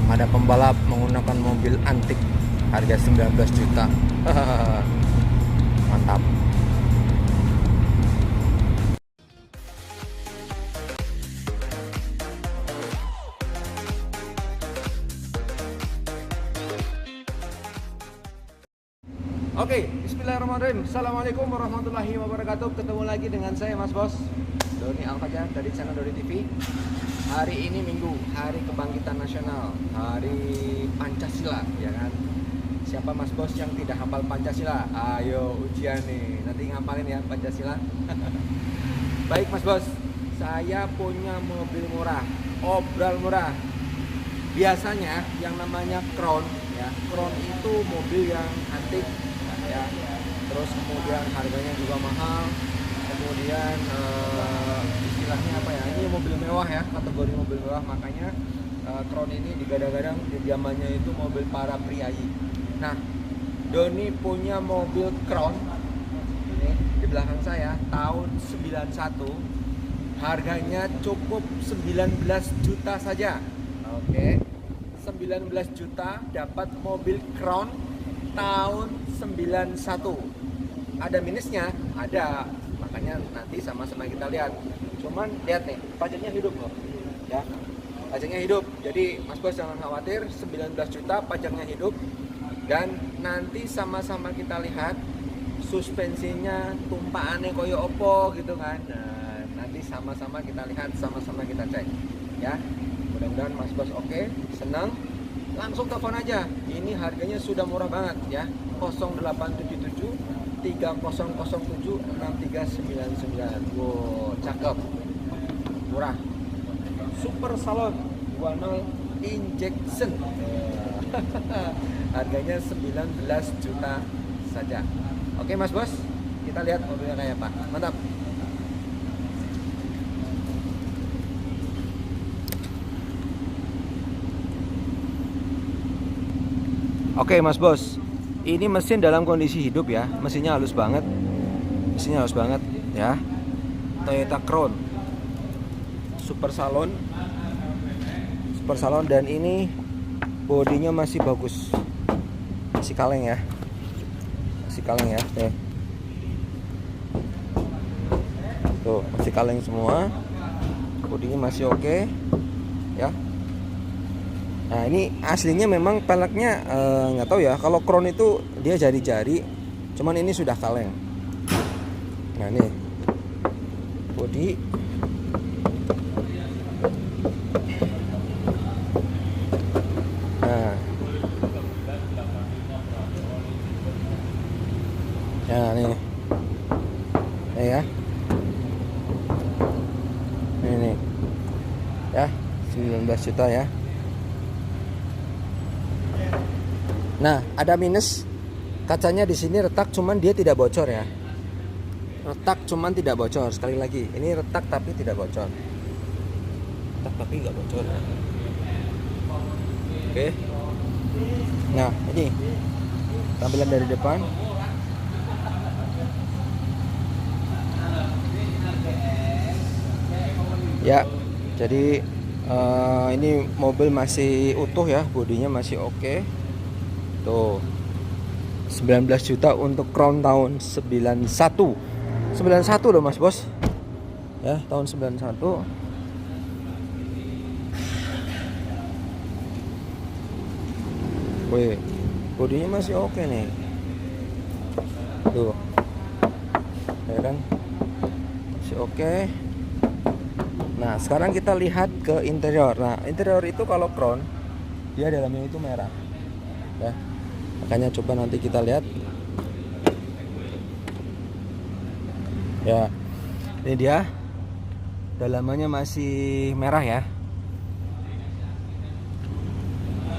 Ada pembalap menggunakan mobil antik harga 19 juta. Mantap. Oke, bismillahirrahmanirrahim. Assalamualaikum warahmatullahi wabarakatuh. Ketemu lagi dengan saya Mas Bos Doni Alfajar dari channel Doni TV. Hari ini Minggu, Hari Kebangkitan Nasional, Hari Pancasila, ya kan? Siapa Mas Bos yang tidak hafal Pancasila? Ayo ujian nih, nanti ngapalin ya Pancasila. Baik Mas Bos, saya punya mobil murah, obral murah. Biasanya yang namanya Crown, ya, Crown itu mobil yang antik, ya. Terus kemudian harganya juga mahal. Kemudian istilahnya apa ya? Ini mobil mewah ya, kategori mobil mewah. Makanya Crown ini digadang-gadang di zamannya itu mobil para priayi. Nah, Doni punya mobil Crown ini di belakang saya tahun 91. Harganya cukup 19 juta saja. Oke. 19 juta dapat mobil Crown tahun 91. Ada minusnya? Ada. Makanya nanti sama-sama kita lihat. Cuman lihat nih, pajaknya hidup loh. Ya. Pajaknya hidup. Jadi Mas Bos jangan khawatir, 19 juta pajaknya hidup. Dan nanti sama-sama kita lihat suspensinya tumpaannya koyo opo gitu kan. Nah, nanti sama-sama kita lihat, sama-sama kita cek. Ya. Mudah-mudahan Mas Bos oke, senang. Langsung telepon aja. Ini harganya sudah murah banget ya. 0877 3007 6399. Wow, cakep. Murah. Super Salon 20 injection. Harganya 19 juta saja. Oke Mas Bos, kita lihat mobilnya kayak apa. Mantap. Oke Mas Bos, ini mesin dalam kondisi hidup ya. Mesinnya halus banget. Mesinnya halus banget ya. Toyota Crown Super Salon. Super Salon, dan ini bodinya masih bagus. Masih kaleng ya. Masih kaleng ya. Tuh, masih kaleng semua. Bodinya masih oke ya. Nah ini aslinya memang peleknya nggak tahu ya. Kalau Crown itu dia jari-jari, cuman ini sudah kaleng. Nah ini bodi. Nah, ya nih ya. Ini ya 19 juta ya. Nah, ada minus, kacanya di sini retak, cuman dia tidak bocor ya. Retak cuman tidak bocor. Sekali lagi, ini retak tapi tidak bocor. Retak tapi nggak bocor ya. Oke. Nah, ini tampilan dari depan. Ya, jadi ini mobil masih utuh ya, bodinya masih oke. Tuh 19 juta untuk Crown tahun 91 loh Mas Bos ya, tahun 91. Wih, bodinya masih oke nih. Tuh ya kan, masih oke. Nah sekarang kita lihat ke interior. Nah interior itu kalau Crown dia dalamnya itu merah ya. Makanya coba nanti kita lihat ya. Ini dia dalamannya masih merah ya.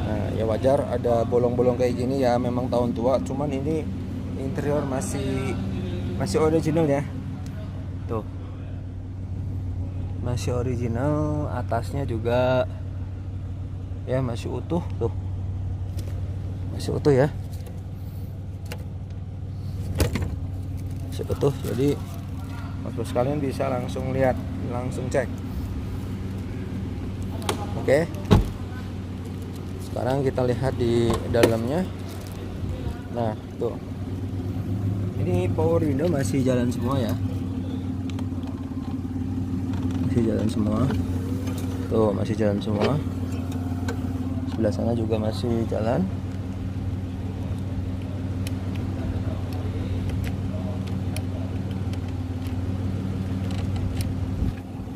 Nah ya wajar ada bolong-bolong kayak gini ya, memang tahun tua. Cuman ini interior masih original ya. Tuh masih original. Atasnya juga ya masih utuh. Tuh masih utuh ya, masih utuh. Jadi Mas Bos kalian bisa langsung lihat, langsung cek. Oke. Sekarang kita lihat di dalamnya. Nah, tuh. Ini power window masih jalan semua ya. Masih jalan semua. Tuh, masih jalan semua. Sebelah sana juga masih jalan.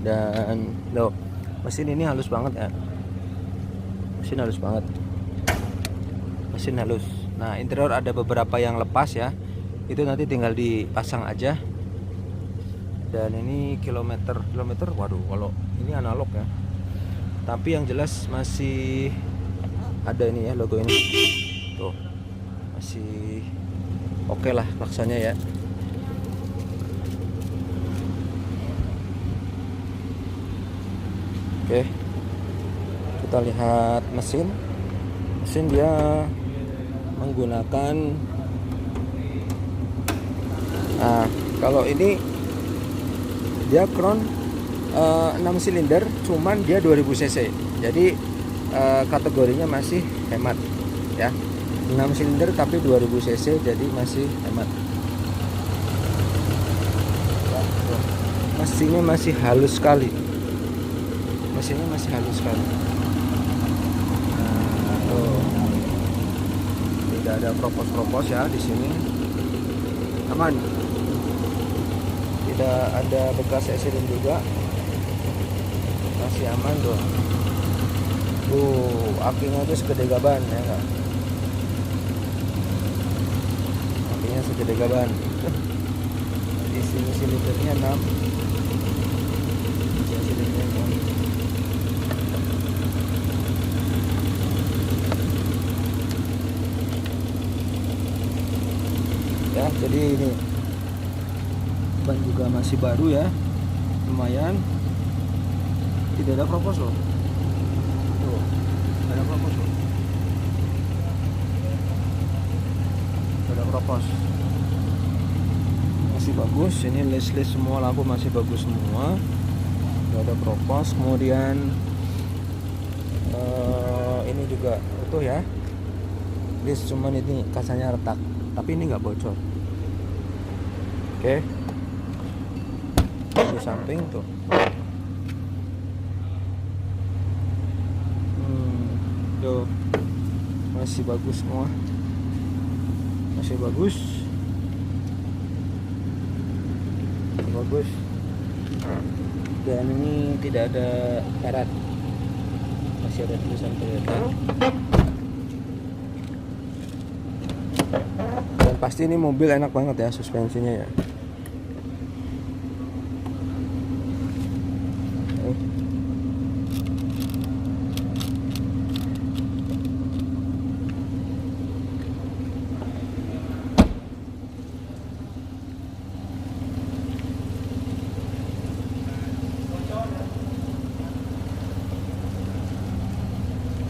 Dan loh, mesin ini halus banget ya. Mesin halus banget. Mesin halus. Nah, interior ada beberapa yang lepas ya. Itu nanti tinggal dipasang aja. Dan ini kilometer, waduh, kalau ini analog ya. Tapi yang jelas masih ada ini ya, logo ini. Tuh. Masih oke lah laksanya ya. Oke. Kita lihat mesin. Mesin dia menggunakan, nah kalau ini dia Crown 6 silinder, cuman dia 2000 cc. Jadi kategorinya masih hemat ya. 6 silinder tapi 2000 cc, jadi masih hemat. Mesinnya masih halus sekali. Mesinnya masih halus sekali. Nah, tuh. Tidak ada propos-propos ya di sini. Aman. Tidak ada bekas accident juga. Masih aman tuh. Akinya aja segede gaban ya enggak? Akinya segede gaban. Di sini silindernya 6. Silindernya 6. Ya, jadi ini ban juga masih baru ya, lumayan. Tidak ada propos loh. Tuh, tidak ada propos loh. Tidak ada propos. Masih bagus. Ini list semua lampu masih bagus semua. Tidak ada propos. Kemudian ini juga utuh ya. List cuman ini kacanya retak, tapi ini nggak bocor. Oke. Di samping tuh. Tuh. Masih bagus semua. Masih bagus. Bagus. Dan ini tidak ada karat. Masih ada tulisan Toyota. Dan pasti ini mobil enak banget ya suspensinya ya.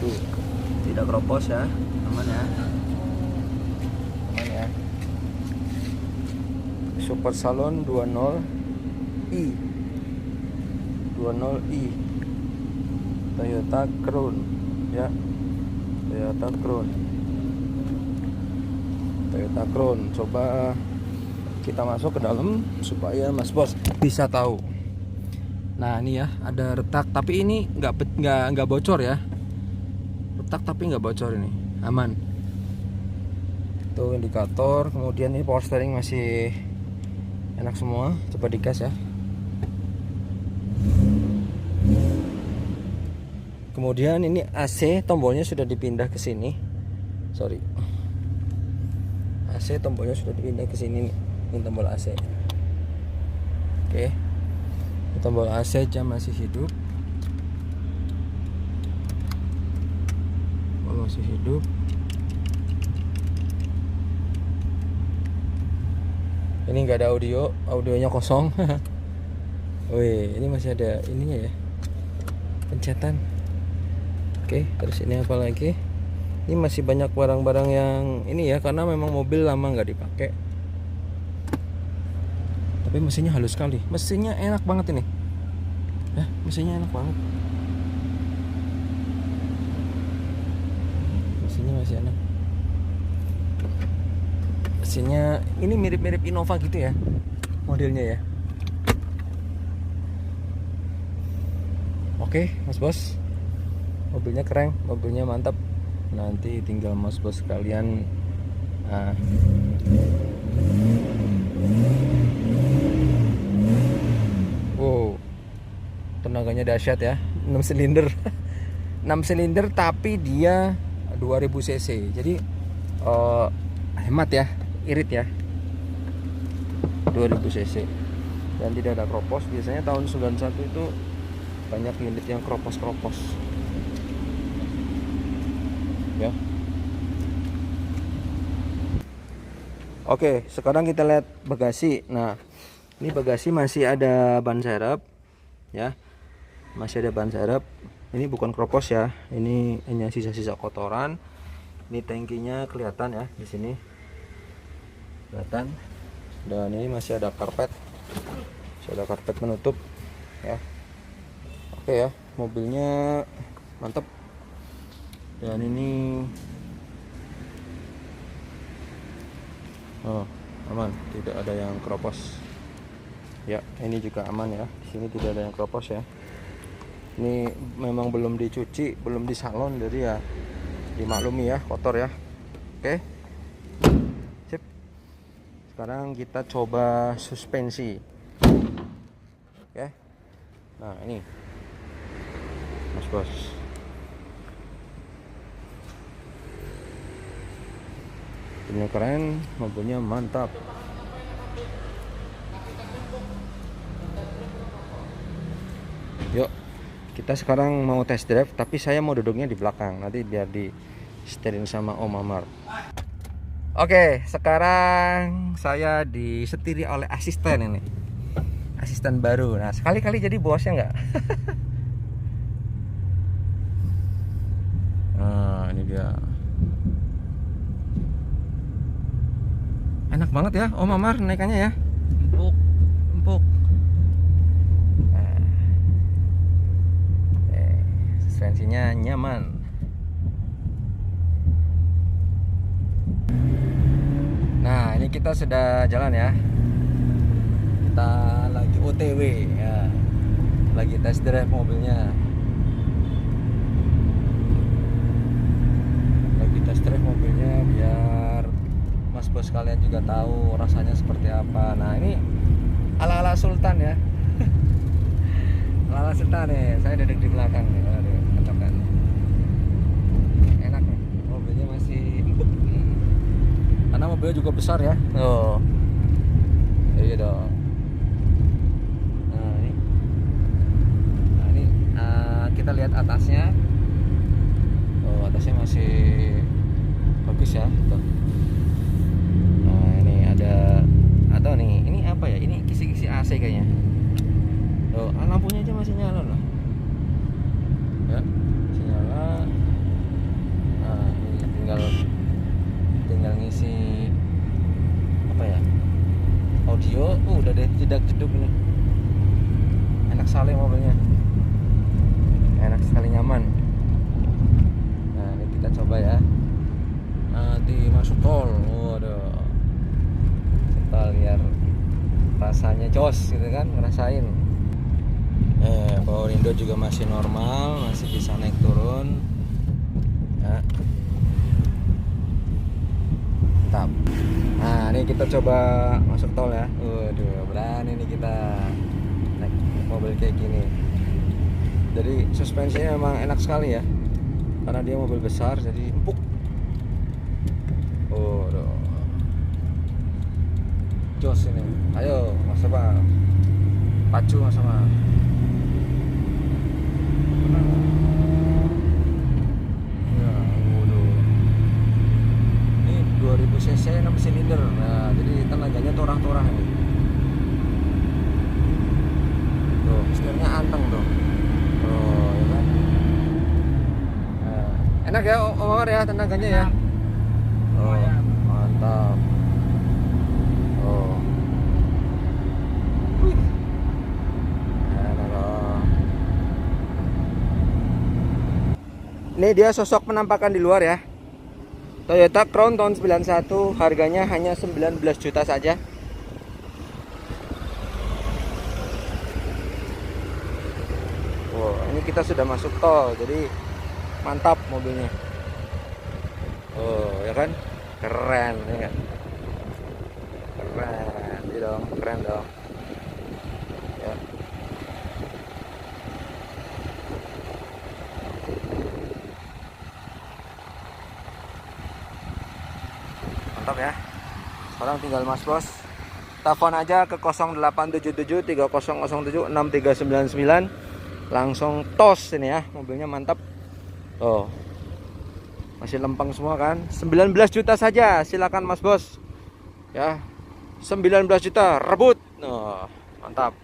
Tuh, tidak keropos ya, aman ya. Super Salon 20i Toyota Crown ya. Toyota Crown. Coba kita masuk ke dalam supaya Mas Bos bisa tahu. Nah, ini ya ada retak, tapi ini nggak bocor ya. Retak tapi nggak bocor, ini aman. Tuh indikator, kemudian ini power steering masih enak semua. Coba digas ya. Kemudian ini AC, tombolnya sudah dipindah ke sini. Sorry. AC tombolnya sudah dipindah ke sini nih. Ini tombol AC. Oke. Ini tombol AC, jam masih hidup. Masih hidup. Ini nggak ada audio, audionya kosong. Wih, ini masih ada ininya ya, pencetan. Oke, terus ini apa lagi? Ini masih banyak barang-barang yang ini ya, karena memang mobil lama nggak dipakai. Tapi mesinnya halus sekali, mesinnya enak banget ini. Mesinnya enak banget. Mesinnya ini mirip-mirip Innova gitu ya modelnya ya. Oke Mas Bos, mobilnya keren, mobilnya mantap. Nanti tinggal Mas Bos sekalian wow, tenaganya dahsyat ya. 6 silinder 6 silinder tapi dia 2000 cc. Jadi hemat ya, irit ya, 2000 cc dan tidak ada kropos. Biasanya tahun 91 itu banyak unit yang kropos ya. Oke, sekarang kita lihat bagasi. Nah, ini bagasi masih ada ban serep ya, masih ada ban serep. Ini bukan kropos ya, ini hanya sisa-sisa kotoran. Ini tangkinya kelihatan ya di sini, kelihatan. Dan ini masih ada karpet, penutup ya. Oke ya, mobilnya mantap. Dan ini aman, tidak ada yang kropos ya. Ini juga aman ya, di sini tidak ada yang kropos ya. Ini memang belum dicuci, belum disalon, jadi ya dimaklumi ya, kotor ya. Oke, sip. Sekarang kita coba suspensi. Oke, nah ini Mas Bos, mobilnya keren, mobilnya mantap. Yuk, kita sekarang mau test drive, tapi saya mau duduknya di belakang, nanti biar di setelin sama Om Amar. Oke, sekarang saya disetiri oleh asisten ini, asisten baru. Nah, sekali-kali jadi bosnya nggak? Nah, ini dia. Enak banget ya Om Amar naikannya ya, empuk. Suspensinya nyaman. Nah, ini kita sudah jalan ya. Kita lagi OTW ya, lagi test drive mobilnya. Biar Mas Bos kalian juga tahu rasanya seperti apa. Nah, ini ala-ala Sultan ya. Ala-ala Sultan nih, saya duduk di belakang nih. Aduh, mantap kan. Enak nih, mobilnya masih empuk. Karena mobilnya juga besar ya. Oh, iya dong. Nah, ini kita lihat atasnya. Oh, atasnya masih bagus ya tuh. Nah, ini ada, atau nih ini apa ya, ini kisi-kisi AC kayaknya. Tuh, lampunya aja masih nyala loh ya, masih nyala. Nah, ini tinggal ngisi apa ya, audio. Udah deh, tidak jeduk ini. Enak sekali mobilnya, enak sekali, nyaman. Nah, ini kita coba ya. Nanti masuk tol, waduh, kita lihat rasanya jos gitu kan, ngerasain. Power window juga masih normal, masih bisa naik turun ya. Mantap. Nah, ini kita coba masuk tol ya. Waduh, berani nih kita naik mobil kayak gini. Jadi suspensinya emang enak sekali ya, karena dia mobil besar jadi empuk. Jos ini. Ayo Mas Abang, pacu Mas Abang. Ya, waduh. Ini 2000 cc 6 silinder. Nah, jadi tenaganya torah-torah ini. Tuh, setirnya anteng tuh. Oh, ya kan. Nah, enak ya Om Amar ya, tenaganya ya. Oh, mantap. Oh. Wih. Ini dia sosok penampakan di luar ya. Toyota Crown tahun 91, harganya hanya 19 juta saja. Wow, ini kita sudah masuk tol, jadi mantap mobilnya. Oh, ya kan? Keren, ya kan? Keren, iya dong, keren dong. Ya. Mantap ya. Sekarang tinggal Mas Bos telepon aja ke 0877 3007 6399. Langsung tos ini ya, mobilnya mantap. Oh. Masih lempeng semua kan. 19 juta saja, silakan Mas Bos. Ya. 19 juta rebut. Oh, mantap.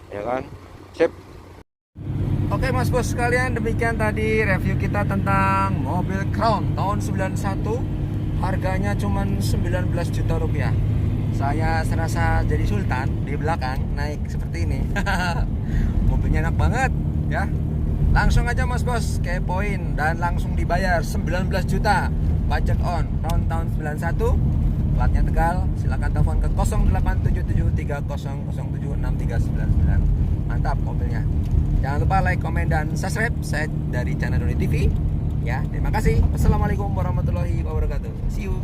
Ya kan? Sip. Oke Mas Bos sekalian, demikian tadi review kita tentang mobil Crown tahun 91. Harganya cuma 19 juta rupiah. Saya serasa jadi sultan di belakang naik seperti ini. Mobilnya enak banget ya. Langsung aja Mas Bos kepoin dan langsung dibayar 19 juta. Pajak on, tahun 91. Platnya Tegal. Silakan telepon ke 0877 3007 6399. Mantap mobilnya. Jangan lupa like, komen dan subscribe. Saya dari channel Doni TV. Ya, terima kasih. Wassalamualaikum warahmatullahi wabarakatuh. See you.